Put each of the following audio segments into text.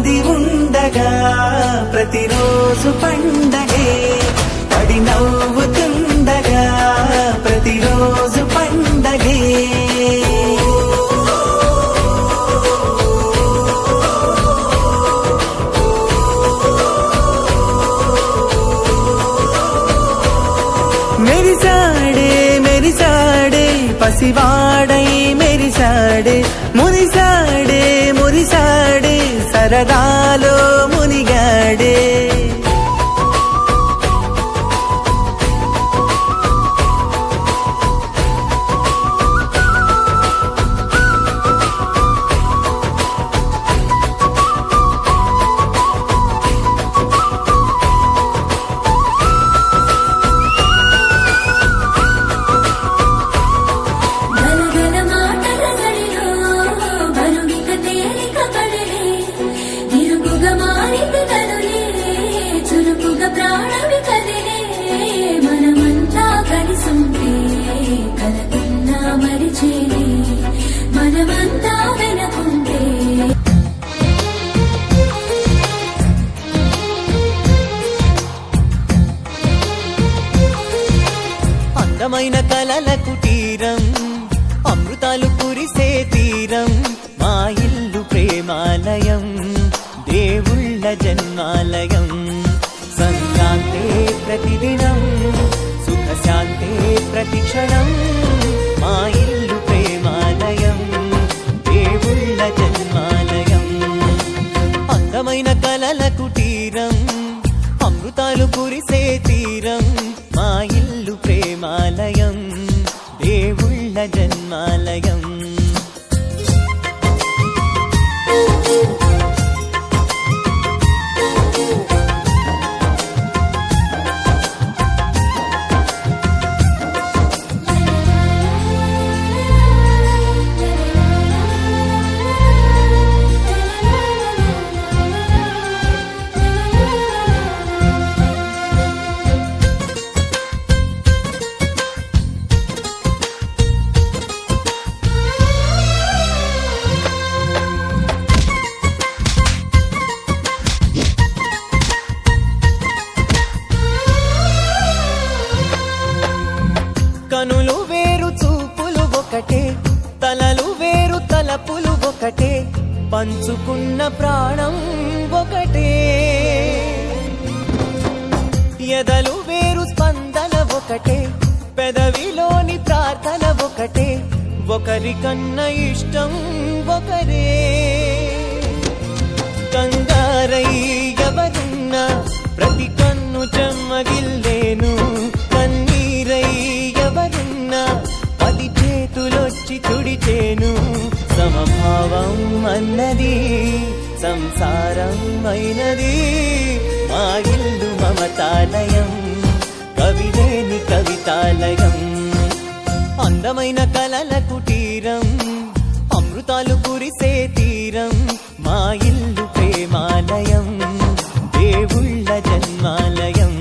మంది ఉండగా ప్రతిరోజు పండగే పడి నవ్వుతుండగా ప్రతిరోజు పండగే మెరిసాడే మెరిసాడే పసివాడై మెరిసాడే మురిసాడే మురిసాడే సరదాలో మునిగాడే అందమైన కలల కుటీరం అమృతాలు కురిసే తీరం మా ఇల్లు ప్రేమాలయం దేవుళ్ళ జన్మాలయం సంక్రాంతే ప్రతిదినం సుఖ శాంతే ప్రతిక్షణం మా ఇల్లు ప్రేమాలయం దేవుళ్ళ జన్మాలయం అందమైన కలల కుటీరం అమృతాలు కురిసే తీరం మా ఇల్లు ప్రేమాలయం దేవుళ్ళ జన్మాలయం కనులు వేరు చూపులు ఒకటే తలలు వేరు తలపులు ఒకటే పంచుకున్న ప్రాణం ఒకటే ఎదలు వేరు స్పందన ఒకటే పెదవిలోని ప్రార్థన ఒకటే ఒకరికన్నా ఇష్టం ఒకరే కంగారై ఎవరున్నా ప్రతి కన్ను చెమ్మగిల్లేను కన్నీరై ఎవరున్నా పది చేతులొచ్చి తుడిచేను సమభావం అన్నది సంసారం అయినది మా ఇల్లు మమతాలయం కవిలేని కవితాలయం అందమైన కలల కుటీరం అమృతాలు కురిసే తీరం మా ఇల్లు ప్రేమాలయం దేవుళ్ళ జన్మాలయం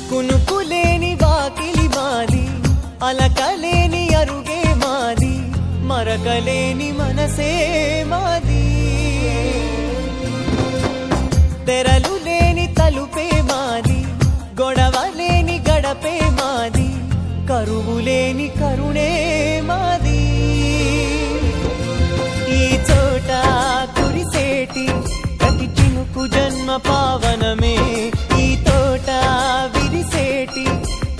కునుకులేని వాకిలి మాది అలకలేని అరుగే మాది మరకలేని మనసే మాది తెరలు లేని తలుపే మాది గొడవ లేని గడపే మాది కరువు లేని కరుణే మాది ఈ చోట కురిసేటి ప్రతి చినుకు జన్మ పావనమే ఈ తోట విరిసేటి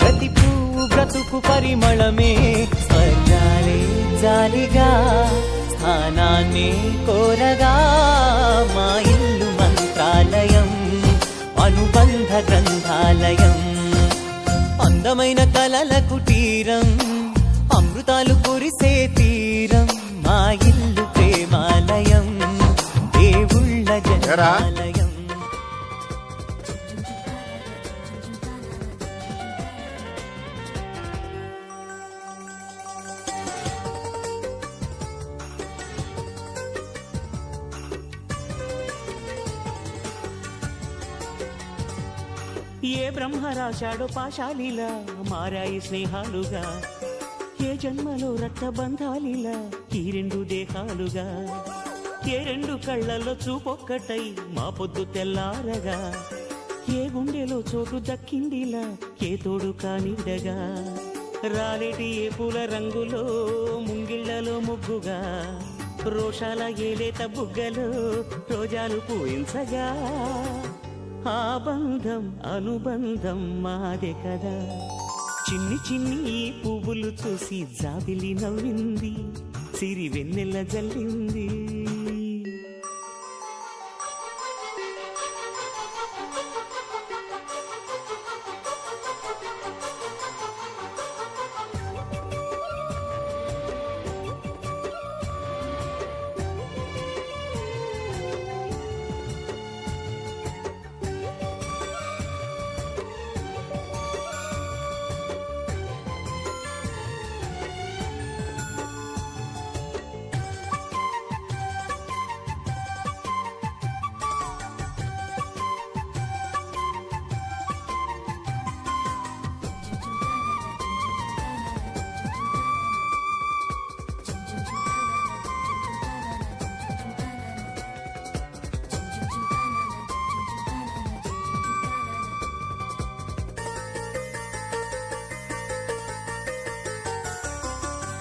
ప్రతి పువ్వు బ్రతుకు పరిమళమే స్వర్గాలే జాలిగా స్థానాన్ని కోరగా మా ఇల్లు మంత్రాలయం అనుబంధ గ్రంథాలయం అందమైన కలల కుటీరం అమృతాలు కురిసే ఎక్కడా? ఏ బ్రహ్మ రాశాడో పాశాలిలా మారాయి స్నేహాలుగా, ఏ జన్మలో రక్తబంధాలిలా ఈ రెండు దేహాలుగా, ఏ రెండు కళ్ళల్లో చూపొక్కటై మా పొద్దు తెల్లారగా, ఏ గుండెలో చోటు దక్కిందిలా ఏ తోడు కానిడగా, రాలేటి ఏ పూల రంగులో ముంగిళ్లలో ముగ్గుగా, రోషాల ఏలేత బుగ్గలో రోజాలు పూయించగా, ఆ బంధం అనుబంధం మాదే కదా. చిన్ని చిన్ని ఈ పువ్వులు చూసి జాబిలి నవ్వింది, సిరి వెన్నెల జల్లింది.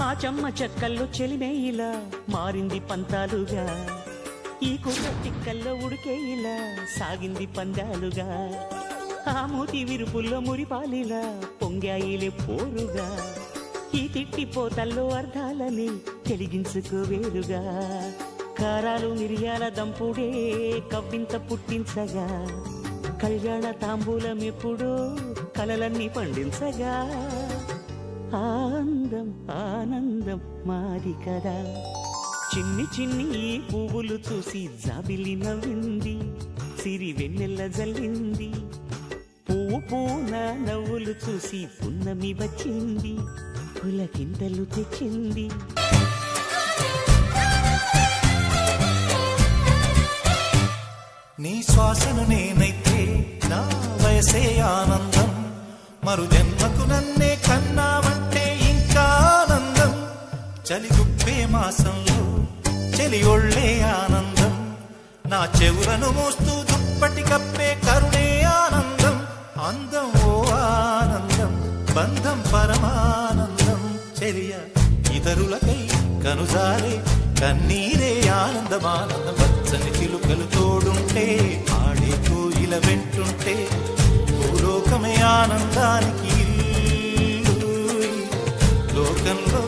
ఆ చెమ్మ చెక్కల్లో చెలిమే ఇలా మారింది పంతాలుగా, ఈ కుర్ర తిక్కల్లో ఉడికే ఇలా సాగింది పందాలుగా, ఆ మూతి విరుపుల్లో మురిపాలిలా పొంగాయిలే పోరుగా, ఈ తిట్టిపోతల్లో అర్థాలని తెలిగించుకోవేరుగా, కారాలు మిరియాల దంపుడే కవ్వింత పుట్టించగా, కళ్యాణ తాంబూలం ఎప్పుడో కలలన్నీ పండించగా, ఆనందం ఆనందం మాది కదా. చిన్ని చిన్ని ఈ పువ్వులు చూసి జాబిలి నవ్వింది, సిరి వెన్నెల జల్లింది. పువ్వు పూన నవ్వులు చూసి పున్నమి వచ్చింది, పులకింతలు తెచ్చింది. నీ శ్వాసను నేనైతే నా వయసే ఆనందం, మరు జన్మకు నన్నే కన్నావంటే ఇంకా ఆనందం. చలి గుప్పే మాసంలో చెలి ఒళ్ళే ఆనందం, నా చెవులను మోస్తూ దుప్పటి కప్పే కరుణే ఆనందం. అందం ఓ ఆనందం, బంధం పరమానందం. చెలియ ఇతరులకై కనుజారే కన్నీరే ఆనందమానందం. పచ్చని చిలుకలు తోడుంటే ఆడే కోయిల వెంటుంటే భూలోకమే ఆనందానికి లోకంలో